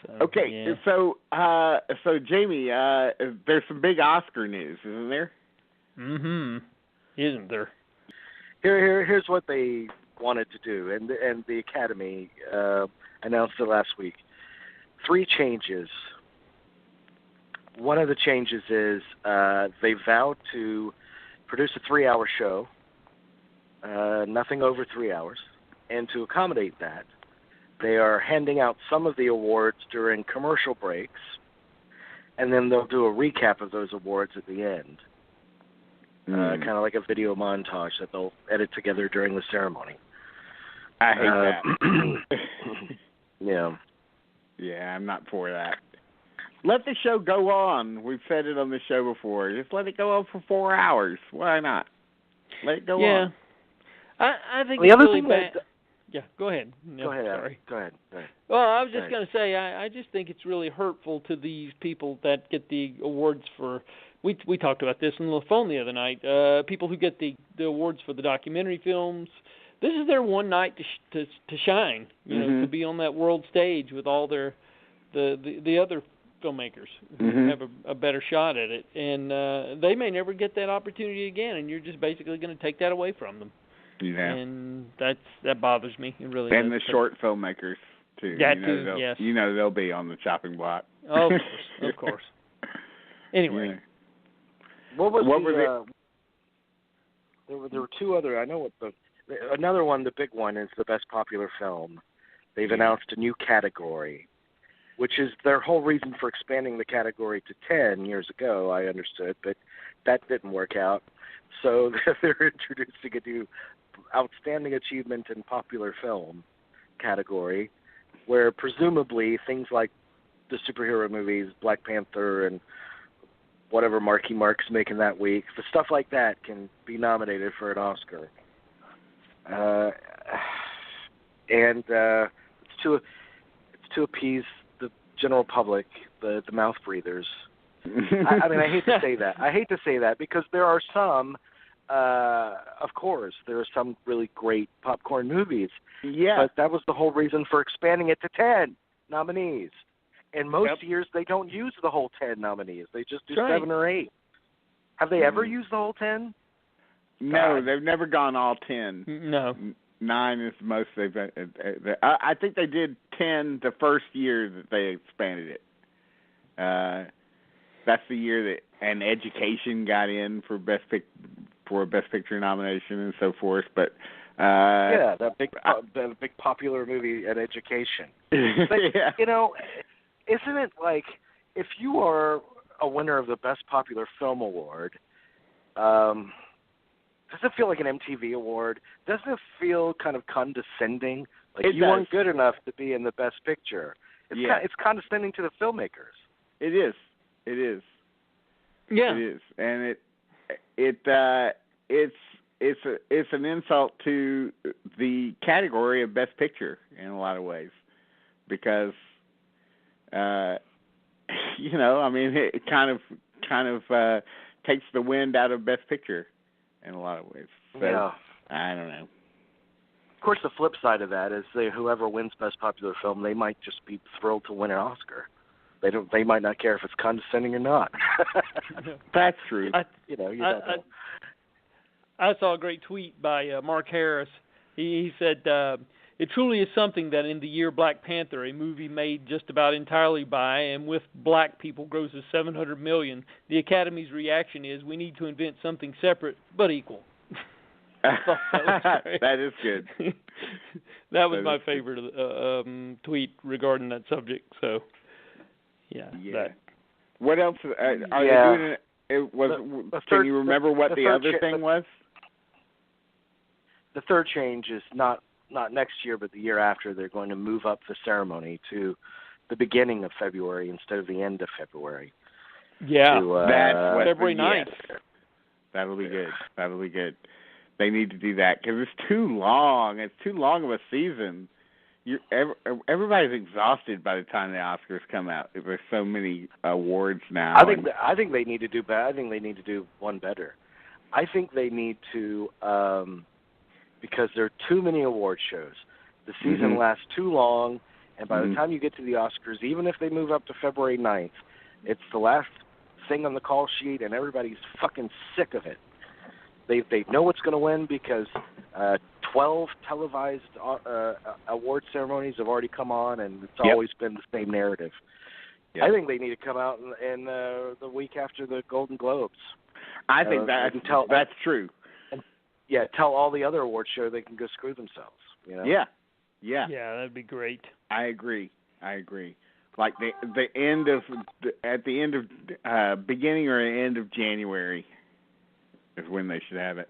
So, Okay, yeah. so Jamie, there's some big Oscar news, isn't there? Isn't there? Here's what they wanted to do, and the Academy announced it last week. 3 changes. One of the changes is they vowed to produce a 3-hour show, nothing over 3 hours, and to accommodate that, they are handing out some of the awards during commercial breaks, and then they'll do a recap of those awards at the end, kind of like a video montage that they'll edit together during the ceremony. I hate that. Yeah. Yeah, I'm not for that. Let the show go on. We've said it on the show before. Just let it go on for 4 hours. Why not? Let it go on. I think the it's other really thing bad. Yeah, go ahead. No, go ahead. Sorry. Go ahead. Well, I was just going to say, I just think it's really hurtful to these people that get the awards for. We talked about this on the phone the other night. People who get the awards for the documentary films. This is their one night to shine. You know, to be on that world stage with all their the other filmmakers who have a better shot at it, and they may never get that opportunity again. And you're just basically going to take that away from them. Yeah. And that bothers me. It really and does. the short filmmakers too. That too. Yes. You know they'll be on the chopping block. Oh, of course. Anyway, There were 2 other. I know what another one. The big one is the best popular film. They've announced a new category, which is their whole reason for expanding the category to 10 years ago. I understood, but that didn't work out. So they're introducing a new outstanding achievement in popular film category, where presumably things like the superhero movies, Black Panther, and whatever Marky Mark's making that week, the stuff like that can be nominated for an Oscar. And it's to appease the general public, the mouth breathers. I mean, I hate to say that because there are some. Of course, there are some really great popcorn movies. Yeah. But that was the whole reason for expanding it to 10 nominees. And most years they don't use the whole 10 nominees. They just do 7 or 8. Have they ever used the whole 10? No, they've never gone all 10. No. 9 is the most they've. I think they did 10 the first year that they expanded it. That's the year that an Education got in for a Best Picture nomination and so forth. But that big popular movie, An Education. But, you know, isn't it like if you are a winner of the Best Popular Film Award, doesn't it feel like an MTV award? Doesn't it feel kind of condescending? Like you weren't good enough to be in the Best Picture. It's condescending to the filmmakers. It is. Yeah. It is, and it's an insult to the category of Best Picture in a lot of ways, because you know, I mean, it kind of takes the wind out of Best Picture in a lot of ways. So, yeah. I don't know. Of course, the flip side of that is whoever wins Best Popular Film, they might just be thrilled to win an Oscar. They might not care if it's condescending or not. That's true. I saw a great tweet by Mark Harris. He said, "It truly is something that in the year Black Panther, a movie made just about entirely by and with black people, grosses $700 million. The Academy's reaction is we need to invent something separate but equal." That is good. That was my favorite tweet regarding that subject. So, yeah. What else are they doing? Can you remember what the other thing was? The third change is not next year, but the year after. They're going to move up the ceremony to the beginning of February instead of the end of February. Yeah, that's February 9th. That'll be good. They need to do that because it's too long. It's too long of a season. Everybody's exhausted by the time the Oscars come out. There's so many awards now. I think they need to do better. I think they need to do one better. I think they need to because there are too many award shows. The season lasts too long, And by the time you get to the Oscars, even if they move up to February 9th, it's the last thing on the call sheet, and everybody's fucking sick of it. They know what's going to win because 12 televised award ceremonies have already come on, and it's always been the same narrative. Yep. I think they need to come out in the week after the Golden Globes. I think that's true. And, tell all the other award shows they can go screw themselves. You know? Yeah, that'd be great. I agree. Like the end of at the end of beginning or end of January is when they should have it.